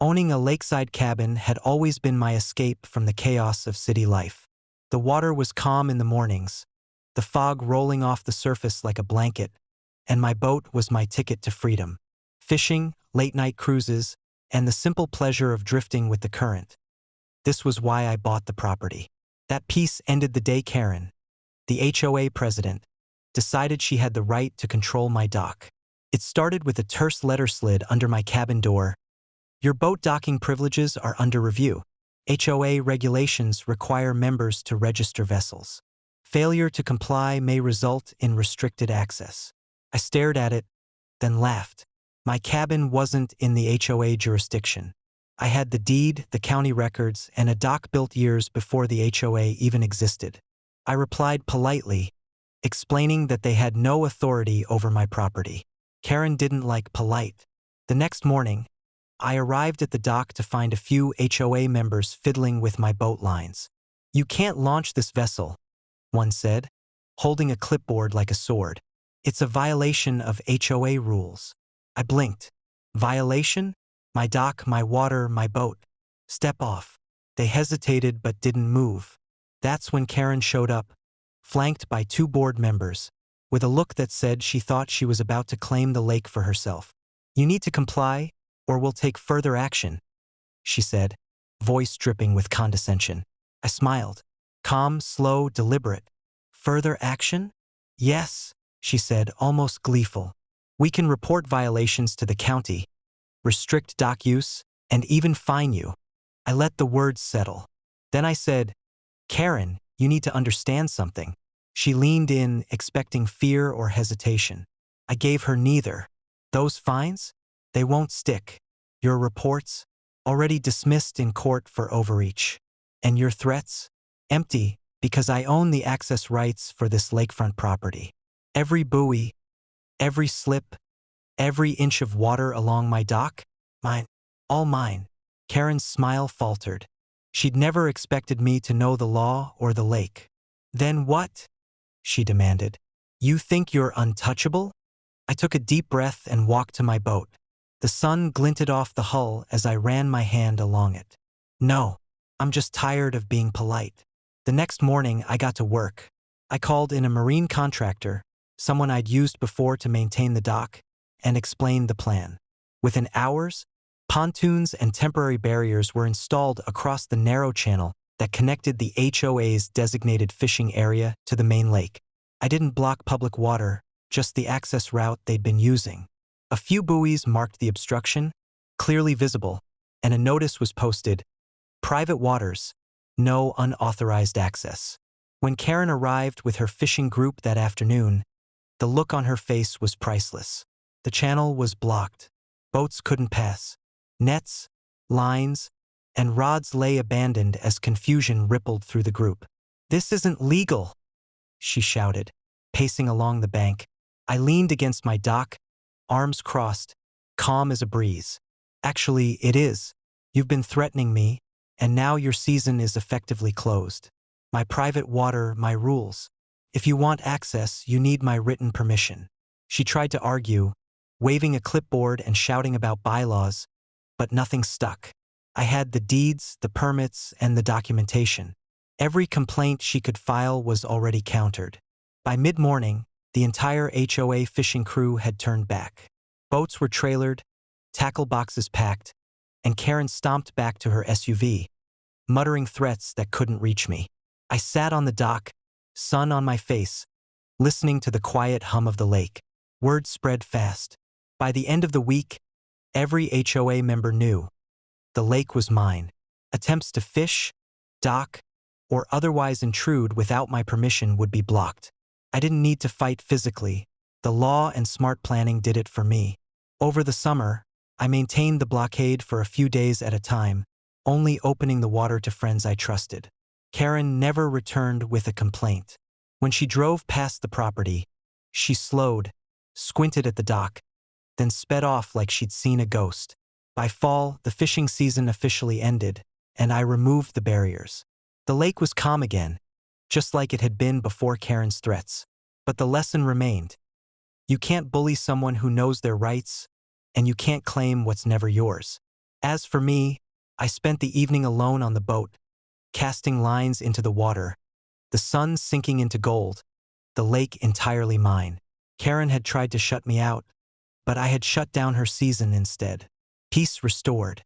Owning a lakeside cabin had always been my escape from the chaos of city life. The water was calm in the mornings, the fog rolling off the surface like a blanket, and my boat was my ticket to freedom. Fishing, late-night cruises, and the simple pleasure of drifting with the current. This was why I bought the property. That peace ended the day Karen, the HOA president, decided she had the right to control my dock. It started with a terse letter slid under my cabin door. Your boat docking privileges are under review. HOA regulations require members to register vessels. Failure to comply may result in restricted access. I stared at it, then laughed. My cabin wasn't in the HOA jurisdiction. I had the deed, the county records, and a dock built years before the HOA even existed. I replied politely, explaining that they had no authority over my property. Karen didn't like polite. The next morning, I arrived at the dock to find a few HOA members fiddling with my boat lines. "You can't launch this vessel," one said, holding a clipboard like a sword. "It's a violation of HOA rules." I blinked. Violation? My dock, my water, my boat. Step off. They hesitated but didn't move. That's when Karen showed up, flanked by two board members, with a look that said she thought she was about to claim the lake for herself. "You need to comply, or we'll take further action," she said, voice dripping with condescension. I smiled. Calm, slow, deliberate. "Further action?" "Yes," she said, almost gleeful. "We can report violations to the county, restrict dock use, and even fine you." I let the words settle. Then I said, "Karen, you need to understand something." She leaned in, expecting fear or hesitation. I gave her neither. "Those fines? They won't stick. Your reports? Already dismissed in court for overreach. And your threats? Empty, because I own the access rights for this lakefront property. Every buoy, every slip, every inch of water along my dock? Mine. All mine." Karen's smile faltered. She'd never expected me to know the law or the lake. "Then what?" she demanded. "You think you're untouchable?" I took a deep breath and walked to my boat. The sun glinted off the hull as I ran my hand along it. "No, I'm just tired of being polite." The next morning, I got to work. I called in a marine contractor, someone I'd used before to maintain the dock, and explained the plan. Within hours, pontoons and temporary barriers were installed across the narrow channel that connected the HOA's designated fishing area to the main lake. I didn't block public water, just the access route they'd been using. A few buoys marked the obstruction, clearly visible, and a notice was posted: "Private waters, no unauthorized access." When Karen arrived with her fishing group that afternoon, the look on her face was priceless. The channel was blocked. Boats couldn't pass. Nets, lines, and rods lay abandoned as confusion rippled through the group. "This isn't legal," she shouted, pacing along the bank. I leaned against my dock, arms crossed, calm as a breeze. "Actually, it is. You've been threatening me, and now your season is effectively closed. My private water, my rules. If you want access, you need my written permission." She tried to argue, waving a clipboard and shouting about bylaws, but nothing stuck. I had the deeds, the permits, and the documentation. Every complaint she could file was already countered. By mid-morning, the entire HOA fishing crew had turned back. Boats were trailered, tackle boxes packed, and Karen stomped back to her SUV, muttering threats that couldn't reach me. I sat on the dock, sun on my face, listening to the quiet hum of the lake. Word spread fast. By the end of the week, every HOA member knew the lake was mine. Attempts to fish, dock, or otherwise intrude without my permission would be blocked. I didn't need to fight physically. The law and smart planning did it for me. Over the summer, I maintained the blockade for a few days at a time, only opening the water to friends I trusted. Karen never returned with a complaint. When she drove past the property, she slowed, squinted at the dock, then sped off like she'd seen a ghost. By fall, the fishing season officially ended, and I removed the barriers. The lake was calm again, just like it had been before Karen's threats. But the lesson remained. You can't bully someone who knows their rights, and you can't claim what's never yours. As for me, I spent the evening alone on the boat, casting lines into the water, the sun sinking into gold, the lake entirely mine. Karen had tried to shut me out, but I had shut down her season instead. Peace restored.